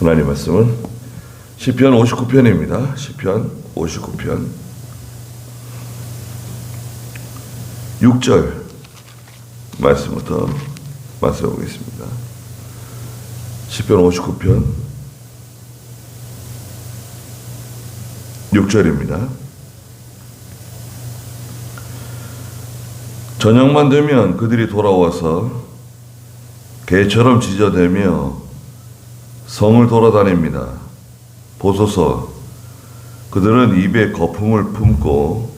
하나님 말씀은 시편 59편입니다. 시편 59편 6절 말씀부터 말씀해 보겠습니다. 시편 59편 6절입니다. 저녁만 되면 그들이 돌아와서 개처럼 짖어대며 성을 돌아다닙니다. 보소서, 그들은 입에 거품을 품고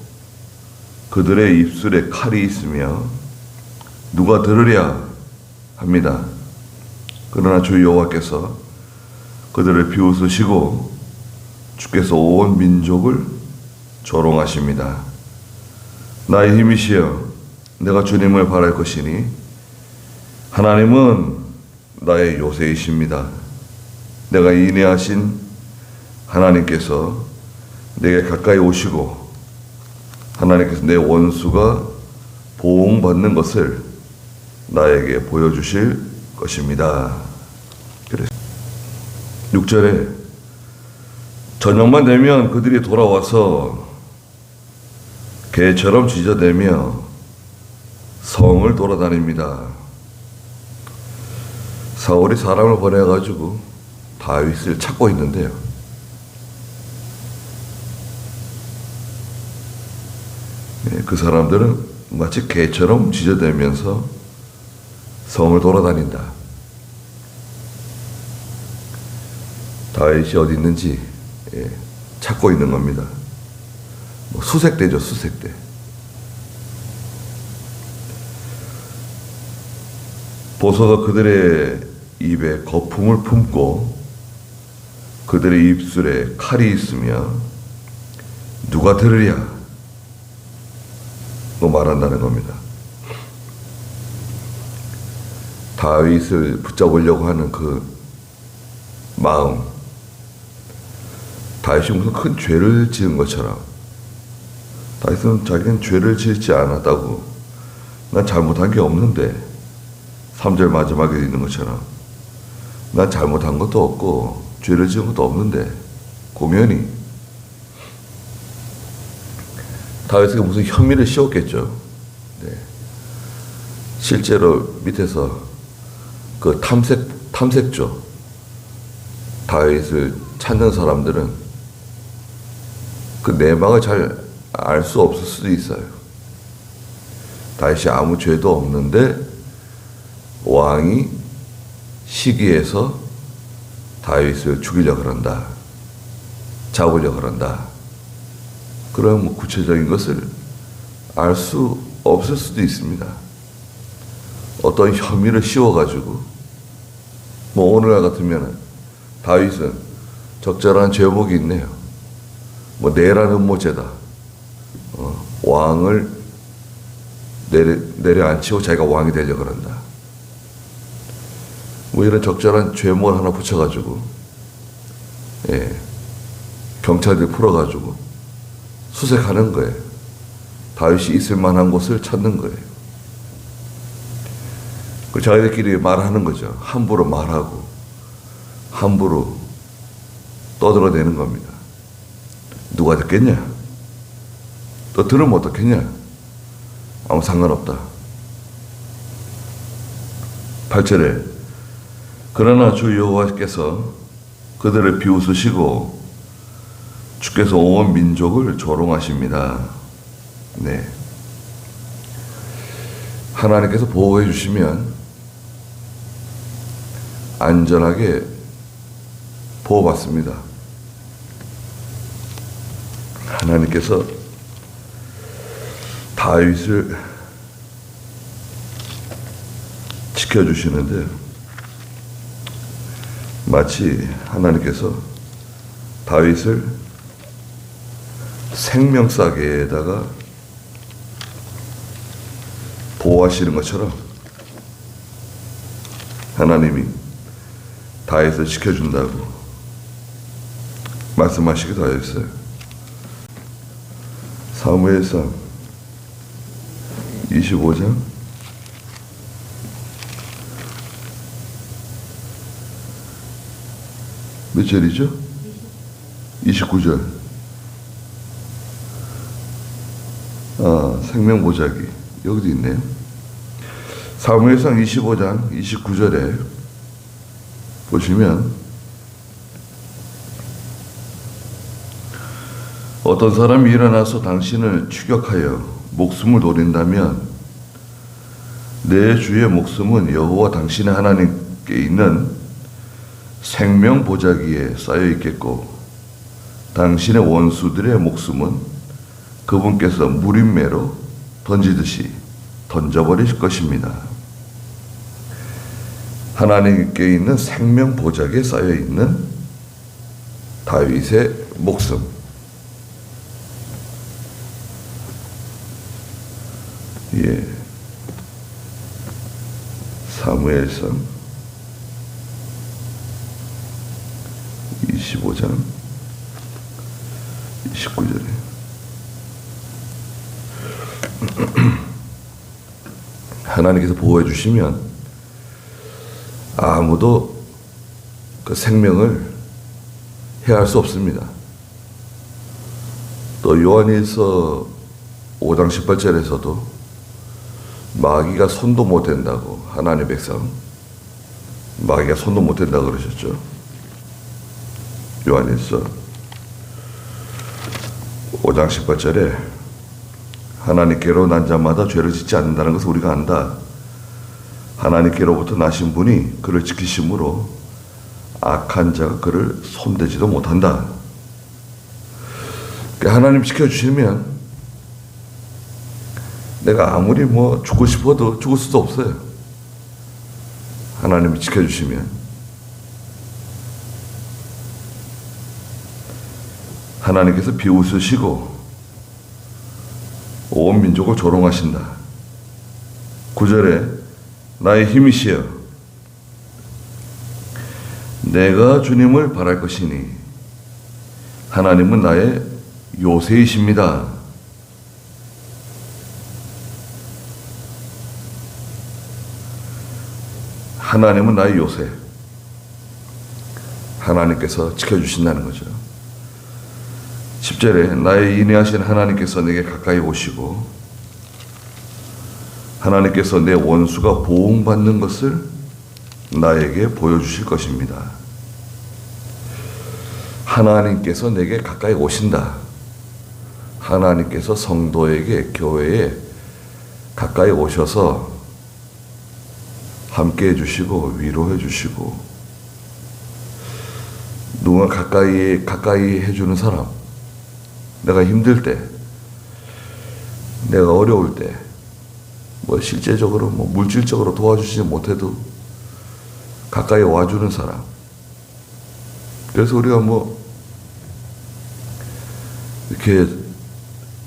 그들의 입술에 칼이 있으며 누가 들으랴 합니다. 그러나 주 여호와께서 그들을 비웃으시고 주께서 온 민족을 조롱하십니다. 나의 힘이시여, 내가 주님을 바랄 것이니 하나님은 나의 요새이십니다. 내가 인내하신 하나님께서 내게 가까이 오시고 하나님께서 내 원수가 보응받는 것을 나에게 보여주실 것입니다. 그래서 6절에 저녁만 되면 그들이 돌아와서 개처럼 짖어대며 성을 돌아다닙니다. 사울이 사람을 보내가지고 다윗을 찾고 있는데요. 그 사람들은 마치 개처럼 짖어대면서 성을 돌아다닌다. 다윗이 어디 있는지 찾고 있는 겁니다. 수색대죠, 수색대. 보소서, 그들의 입에 거품을 품고 그들의 입술에 칼이 있으며 누가 들으랴 고 말한다는 겁니다. 다윗을 붙잡으려고 하는 그 마음, 다윗이 무슨 큰 죄를 지은 것처럼, 다윗은 자기는 죄를 짓지 않았다고, 난 잘못한 게 없는데, 3절 마지막에 있는 것처럼 난 잘못한 것도 없고 죄를 지은 것도 없는데, 공연히 다윗에게 무슨 혐의를 씌웠겠죠. 네. 실제로 밑에서 그 탐색조 다윗을 찾는 사람들은 그 내막을 잘 알 수 없을 수도 있어요. 다윗이 아무 죄도 없는데 왕이 시기해서 다윗을 죽이려고 그런다, 잡으려고 그런다. 그런 구체적인 것을 알 수 없을 수도 있습니다. 어떤 혐의를 씌워가지고, 오늘날 같으면 다윗은 적절한 죄목이 있네요. 내란 음모죄다. 왕을 내려앉히고 자기가 왕이 되려고 그런다. 이런 적절한 죄목을 하나 붙여가지고, 경찰들이 풀어가지고 수색하는 거예요. 다윗이 있을 만한 곳을 찾는 거예요. 그 자기들끼리 말하는 거죠. 함부로 말하고 함부로 떠들어대는 겁니다. 누가 듣겠냐? 또 들으면 어떻겠냐? 아무 상관없다. 8절에 그러나 주 여호와께서 그들을 비웃으시고 주께서 온 민족을 조롱하십니다. 네. 하나님께서 보호해 주시면 안전하게 보호받습니다. 하나님께서 다윗을 지켜주시는데, 마치 하나님께서 다윗을 생명싸개에다가 보호하시는 것처럼 하나님이 다윗을 지켜준다고 말씀하시기도 하였어요. 사무엘상 25장 1 몇 절이죠? 29절. 생명보자기. 여기도 있네요. 사무엘상 25장 29절에 보시면 어떤 사람이 일어나서 당신을 추격하여 목숨을 노린다면 내 주의 목숨은 여호와 당신의 하나님께 있는 생명 보자기에 쌓여 있겠고 당신의 원수들의 목숨은 그분께서 무림매로 던지듯이 던져버리실 것입니다. 하나님께 있는 생명 보자기에 쌓여 있는 다윗의 목숨. 예. 사무엘상 25장 29절에 하나님께서 보호해 주시면 아무도 그 생명을 해할 수 없습니다. 또 요한일서 5장 18절에서도 마귀가 손도 못 댄다고, 하나님의 백성 마귀가 손도 못 댄다고 그러셨죠. 요한일서 5장 18절에 하나님께로 난 자마다 죄를 짓지 않는다는 것을 우리가 안다. 하나님께로부터 나신 분이 그를 지키심으로 악한 자가 그를 손대지도 못한다. 그러니까 하나님 지켜주시면 내가 아무리 죽고 싶어도 죽을 수도 없어요. 하나님이 지켜주시면. 하나님께서 비웃으시고 온 민족을 조롱하신다. 9절에 나의 힘이시여 내가 주님을 바랄 것이니 하나님은 나의 요새이십니다. 하나님은 나의 요새. 하나님께서 지켜주신다는 거죠. 10절에 나의 인내하신 하나님께서 내게 가까이 오시고 하나님께서 내 원수가 보응받는 것을 나에게 보여주실 것입니다. 하나님께서 내게 가까이 오신다. 하나님께서 성도에게, 교회에 가까이 오셔서 함께 해주시고 위로해 주시고 누가 가까이 해주는 사람, 내가 힘들 때, 내가 어려울 때, 실제적으로 물질적으로 도와주시지 못해도 가까이 와주는 사람. 그래서 우리가 이렇게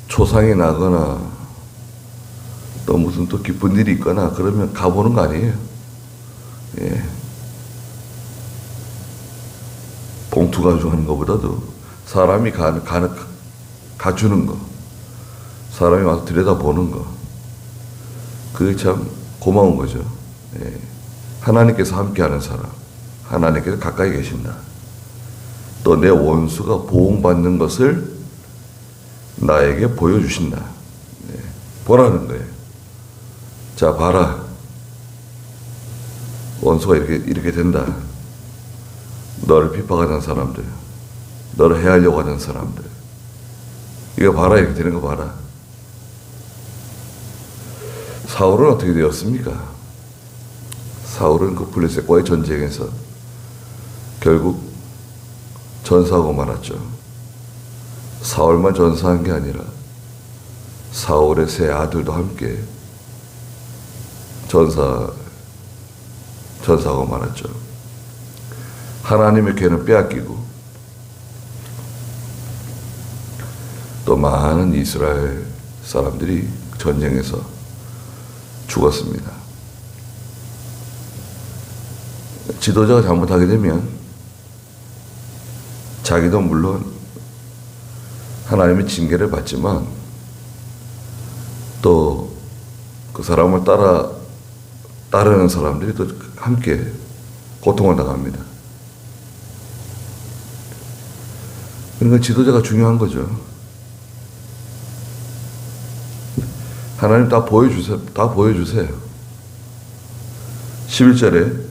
초상이 나거나 또 무슨 또 기쁜 일이 있거나 그러면 가보는 거 아니에요. 예. 봉투 가져가는 것보다도 사람이 가주는 거, 사람이 와서 들여다보는 거, 그게 참 고마운 거죠. 예. 하나님께서 함께하는 사람, 하나님께서 가까이 계신다. 또 내 원수가 보응받는 것을 나에게 보여주신다. 예. 보라는 거예요. 자, 봐라. 원수가 이렇게 된다. 너를 핍박하는 사람들, 너를 해하려고 하는 사람들, 이거 봐라, 이렇게 되는 거 봐라. 사울은 어떻게 되었습니까? 사울은 그 블레셋과의 전쟁에서 결국 전사하고 말았죠. 사울만 전사한 게 아니라 사울의 세 아들도 함께 전사하고 말았죠. 하나님의 괴는 빼앗기고 또 많은 이스라엘 사람들이 전쟁에서 죽었습니다. 지도자가 잘못하게 되면 자기도 물론 하나님의 징계를 받지만 또 그 사람을 따르는 사람들이 또 함께 고통을 당합니다. 그러니까 지도자가 중요한 거죠. 하나님 다 보여주세요. 다 보여주세요. 11절에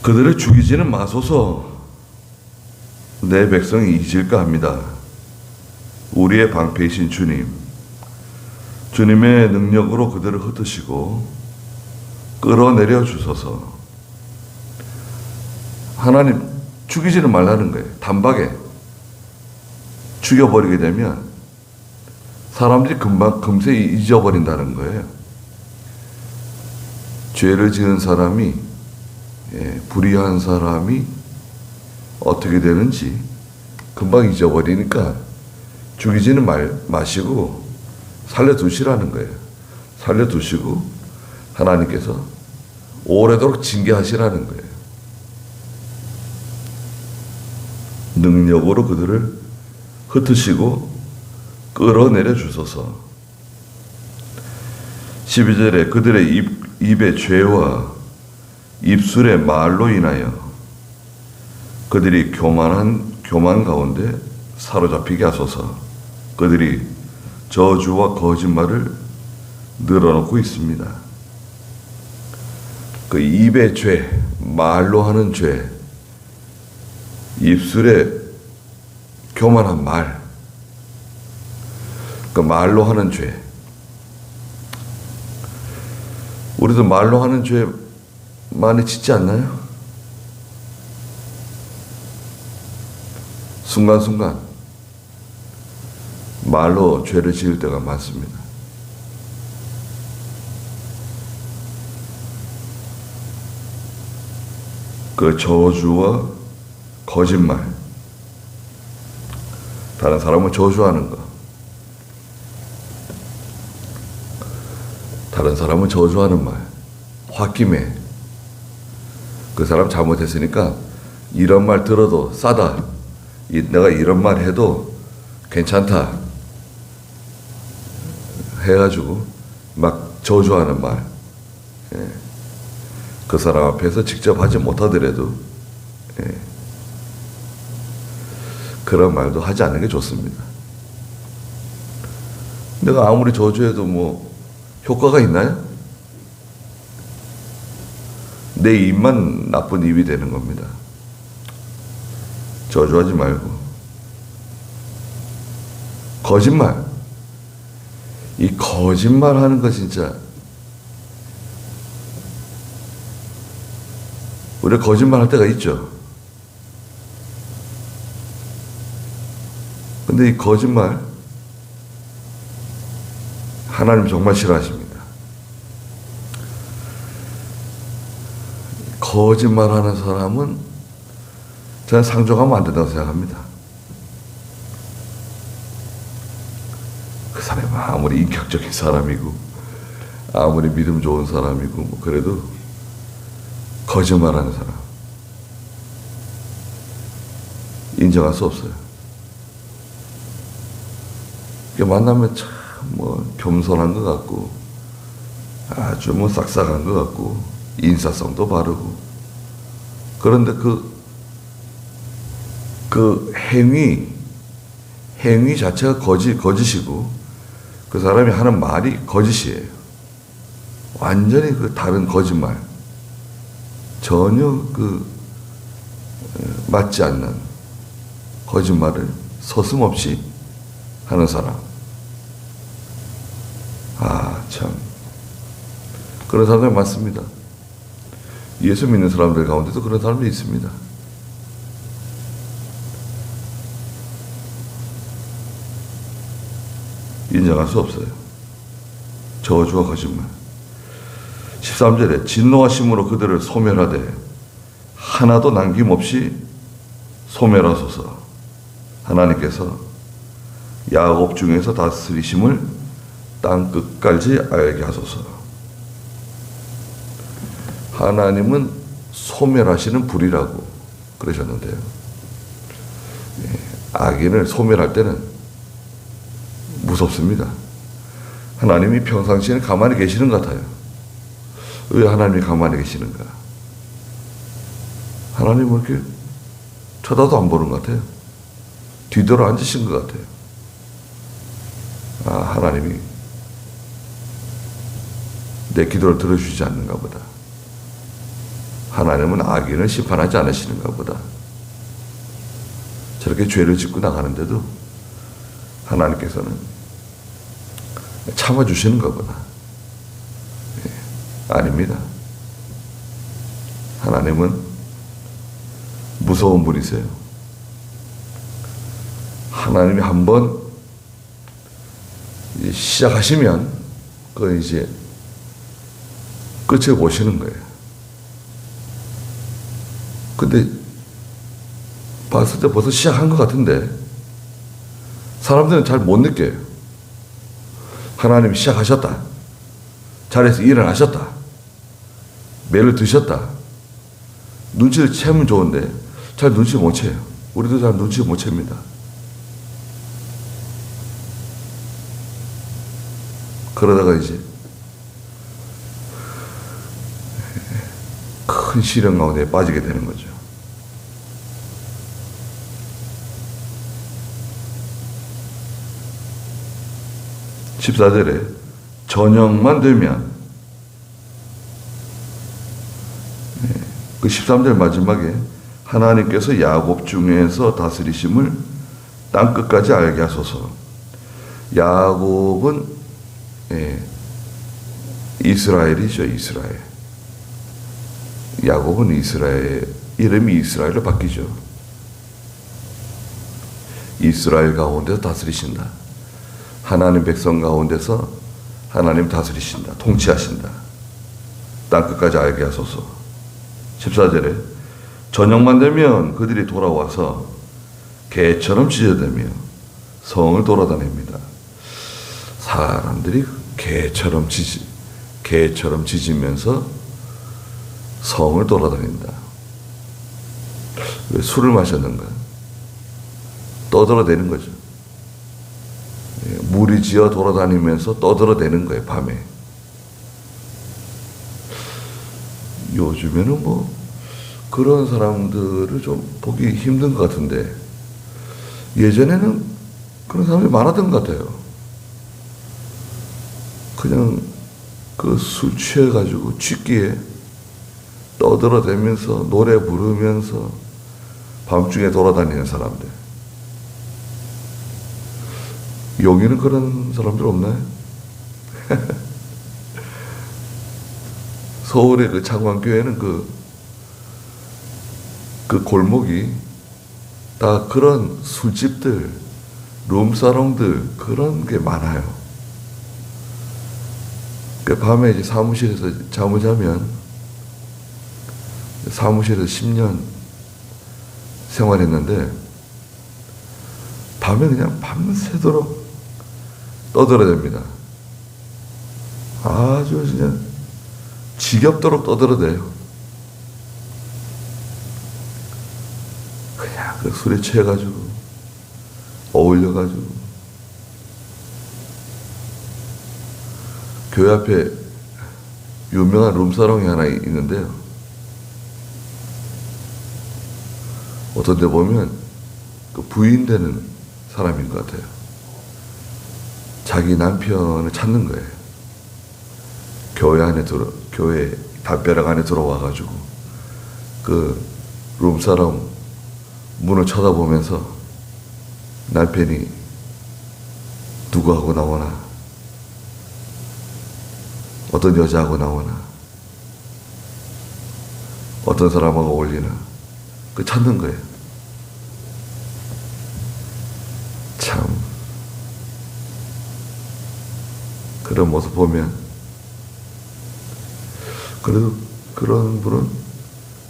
그들을 죽이지는 마소서 내 백성이 잊을까 합니다. 우리의 방패이신 주님, 주님의 능력으로 그들을 흩으시고 끌어내려 주소서. 하나님 죽이지는 말라는 거예요. 단박에 죽여버리게 되면 사람들이 금세 잊어버린다는 거예요. 죄를 지은 사람이, 불의한 사람이 어떻게 되는지 금방 잊어버리니까 죽이지는 마시고 살려두시라는 거예요. 살려두시고 하나님께서 오래도록 징계하시라는 거예요. 능력으로 그들을 흩으시고 끌어내려 주소서. 12절에 그들의 입의 죄와 입술의 말로 인하여 그들이 교만 가운데 사로잡히게 하소서. 그들이 저주와 거짓말을 늘어놓고 있습니다. 그 입의 죄, 말로 하는 죄, 입술에 교만한 말, 그 말로 하는 죄. 우리도 말로 하는 죄 많이 짓지 않나요? 순간순간 말로 죄를 지을 때가 많습니다. 그 저주와 거짓말, 다른 사람을 저주하는 것, 다른 사람을 저주하는 말, 홧김에 그 사람 잘못했으니까 이런 말 들어도 싸다, 내가 이런 말 해도 괜찮다 해가지고 막 저주하는 말, 그 사람 앞에서 직접 하지 못하더라도 그런 말도 하지 않는 게 좋습니다. 내가 아무리 저주해도 뭐 효과가 있나요? 내 입만 나쁜 입이 되는 겁니다. 저주하지 말고. 거짓말. 이 거짓말 하는 거 진짜 우리가 거짓말 할 때가 있죠. 근데 이 거짓말 하나님 정말 싫어하십니다. 거짓말하는 사람은 저는 상종하면 안 된다고 생각합니다. 그 사람이 아무리 인격적인 사람이고 아무리 믿음 좋은 사람이고 뭐 그래도 거짓말하는 사람 인정할 수 없어요. 만나면 참 뭐 겸손한 것 같고 아주 뭐 싹싹한 것 같고 인사성도 바르고 그런데 그 행위 자체가 거짓이고 그 사람이 하는 말이 거짓이에요. 완전히 그 다른 거짓말, 전혀 맞지 않는 거짓말을 서슴없이 하는 사람. 참 그런 사람들이 많습니다. 예수 믿는 사람들 가운데도 그런 사람들이 있습니다. 인정할 수 없어요. 저주와 거짓말. 13절에 진노하심으로 그들을 소멸하되 하나도 남김없이 소멸하소서. 하나님께서 야곱 중에서 다스리심을 땅 끝까지 알게 하소서. 하나님은 소멸하시는 불이라고 그러셨는데요. 악인을 소멸할 때는 무섭습니다. 하나님이 평상시에는 가만히 계시는 것 같아요. 왜 하나님이 가만히 계시는가? 하나님은 이렇게 쳐다도 안 보는 것 같아요. 뒤돌아 앉으신 것 같아요. 아, 하나님이 내 기도를 들어주지 않는가 보다. 하나님은 악인을 심판하지 않으시는가 보다. 저렇게 죄를 짓고 나가는데도 하나님께서는 참아주시는가 보다. 아닙니다. 하나님은 무서운 분이세요. 하나님이 한번 시작하시면 그건 이제 끝을 보시는 거예요. 근데 봤을 때 벌써 시작한 것 같은데 사람들은 잘 못 느껴요. 하나님이 시작하셨다. 자리에서 일어나셨다. 매를 드셨다. 눈치를 채면 좋은데 잘 눈치 못 채요. 우리도 잘 눈치 못 챕니다. 그러다가 이제 큰 시련 가운데 빠지게 되는 거죠. (14절에) 저녁만 되면, 그 13절 마지막에 하나님께서 야곱 중에서 다스리심을 땅 끝까지 알게 하소서. 야곱은 이스라엘이죠. 이스라엘. 야곱은 이스라엘, 이름이 이스라엘로 바뀌죠. 이스라엘 가운데서 다스리신다. 하나님 백성 가운데서 하나님 다스리신다. 통치하신다. 땅 끝까지 알게 하소서. 14절에 저녁만 되면 그들이 돌아와서 개처럼 짖어대며 성을 돌아다닙니다. 사람들이 개처럼 짖으면서 성을 돌아다닌다. 왜 술을 마셨는가? 떠들어대는 거죠. 무리지어 돌아다니면서 떠들어대는 거예요. 밤에. 요즘에는 뭐 그런 사람들을 좀 보기 힘든 것 같은데 예전에는 그런 사람이 많았던 것 같아요. 그냥 그 술 취해가지고 취기에 떠들어대면서 노래 부르면서 밤중에 돌아다니는 사람들. 여기는 그런 사람들 없나요? 서울의 그 창원교회는 그 골목이 다 그런 술집들, 룸사롱들 그런 게 많아요. 그 밤에 이제 사무실에서 잠을 자면 사무실에서 10년 생활했는데 밤에 그냥 밤새도록 떠들어댑니다. 아주 그냥 지겹도록 떠들어대요. 그냥 그 술에 취해가지고 어울려가지고 교회 앞에 유명한 룸사롱이 하나 있는데요. 어떤 데 보면 그 부인 되는 사람인 것 같아요. 자기 남편을 찾는 거예요. 교회 담벼락 안에 들어와가지고 그 룸사롱 문을 쳐다보면서 남편이 누구하고 나오나, 어떤 여자하고 나오나, 어떤 사람하고 어울리나, 그 찾는 거예요. 참, 그런 모습 보면, 그래도 그런 분은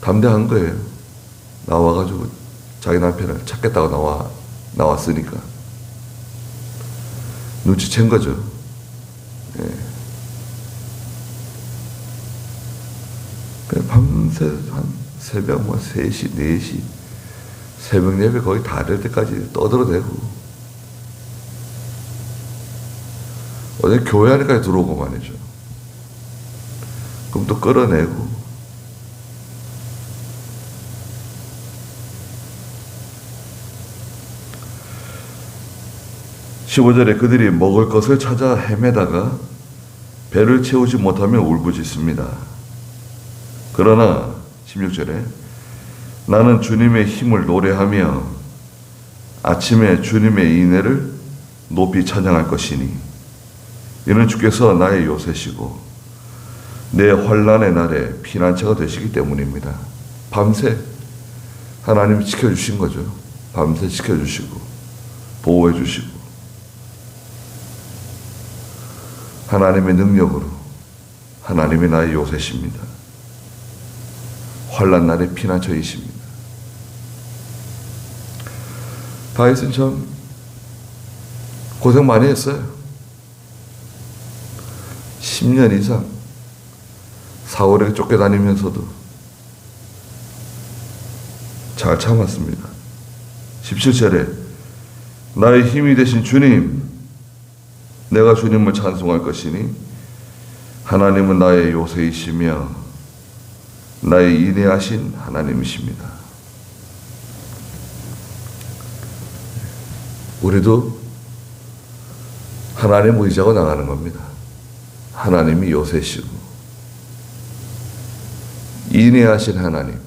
담대한 거예요. 나와가지고 자기 남편을 찾겠다고 나왔으니까. 눈치챈 거죠. 예. 밤새 한 새벽 3시, 4시, 새벽 예배 거의 다 될 때까지 떠들어대고, 어제 교회 안에까지 들어오고 말이죠. 그럼 또 끌어내고, 15절에 그들이 먹을 것을 찾아 헤매다가 배를 채우지 못하며 울부짖습니다. 그러나 16절에 나는 주님의 힘을 노래하며 아침에 주님의 인애를 높이 찬양할 것이니 이는 주께서 나의 요새시고 내 환난의 날에 피난처가 되시기 때문입니다. 밤새 하나님이 지켜주신 거죠. 밤새 지켜주시고 보호해 주시고 하나님의 능력으로 하나님이 나의 요새십니다. 환난 날의 피난처이십니다. 다윗은 참 고생 많이 했어요. 10년 이상 사울에게 쫓겨다니면서도 잘 참았습니다. 17절에 나의 힘이 되신 주님, 내가 주님을 찬송할 것이니 하나님은 나의 요새이시며 나의 인애하신 하나님이십니다. 우리도 하나님 의지하고 나가는 겁니다. 하나님이 요새시고 인애하신 하나님,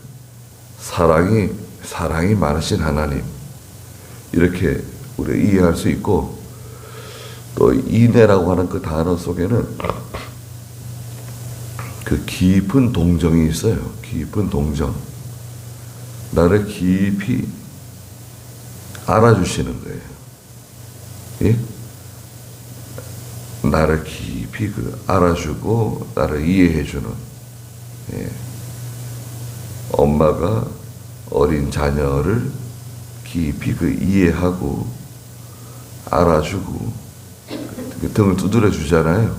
사랑이 많으신 하나님, 이렇게 우리가 이해할 수 있고, 또 인애라고 하는 그 단어 속에는 그 깊은 동정이 있어요. 깊은 동정. 나를 깊이 알아주시는 거예요. 예? 나를 깊이 알아주고 나를 이해해주는, 예. 엄마가 어린 자녀를 깊이 이해하고 알아주고 등을 두드려 주잖아요.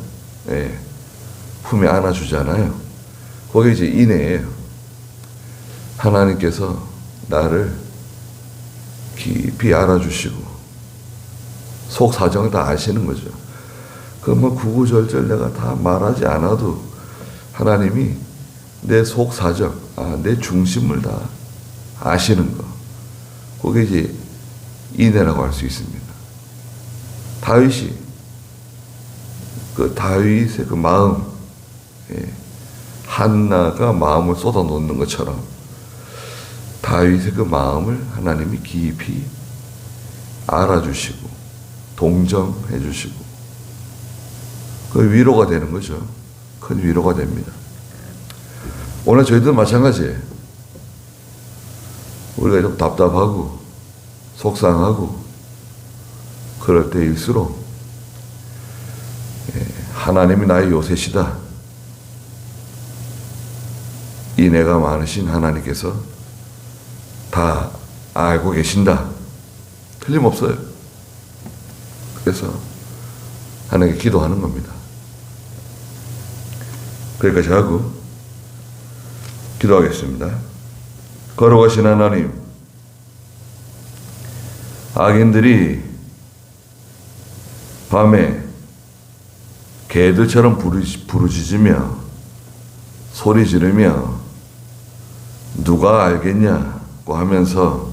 예. 품에 안아주잖아요. 그게 이제 인애예요. 하나님께서 나를 깊이 알아주시고 속 사정을 다 아시는 거죠. 뭐 구구절절 내가 다 말하지 않아도 하나님이 내 속 사정, 내 중심을 다 아시는 거. 그게 이제 인애라고 할 수 있습니다. 다윗이 다윗의 마음, 예, 한나가 마음을 쏟아놓는 것처럼 다윗의 마음을 하나님이 깊이 알아주시고 동정해 주시고 그 위로가 되는 거죠. 큰 위로가 됩니다. 오늘 저희도 마찬가지예요. 우리가 좀 답답하고 속상하고 그럴 때일수록 하나님이 나의 요새시다. 인애가 많으신 하나님께서 다 알고 계신다. 틀림없어요. 그래서 하나님께 기도하는 겁니다. 그러니까 저하고 기도하겠습니다. 거룩하신 하나님, 악인들이 밤에 개들처럼 부르짖으며 소리 지르며 누가 알겠냐고 하면서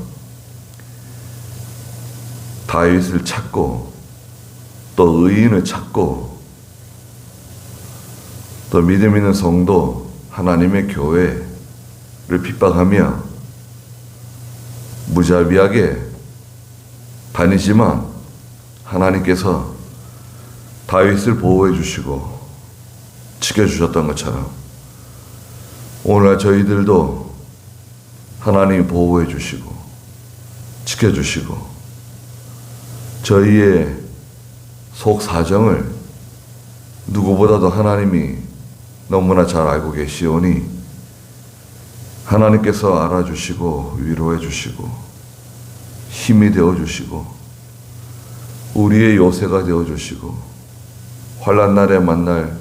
다윗을 찾고 또 의인을 찾고 또 믿음 있는 성도 하나님의 교회를 핍박하며 무자비하게 다니지만 하나님께서 다윗을 보호해 주시고 지켜주셨던 것처럼 오늘 저희들도 하나님이 보호해 주시고 지켜주시고 저희의 속 사정을 누구보다도 하나님이 너무나 잘 알고 계시오니 하나님께서 알아주시고 위로해 주시고 힘이 되어 주시고 우리의 요새가 되어 주시고 환난 날에 만날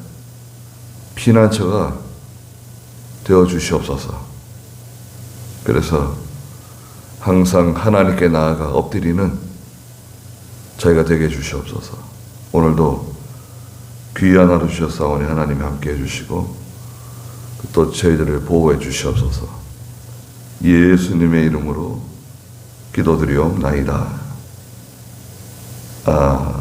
피난처가 되어 주시옵소서. 그래서 항상 하나님께 나아가 엎드리는 저희가 되게 해주시옵소서. 오늘도 귀한 하루 주셨사오니 하나님이 함께 해주시고 또 저희들을 보호해 주시옵소서. 예수님의 이름으로 기도드리옵나이다. 아멘.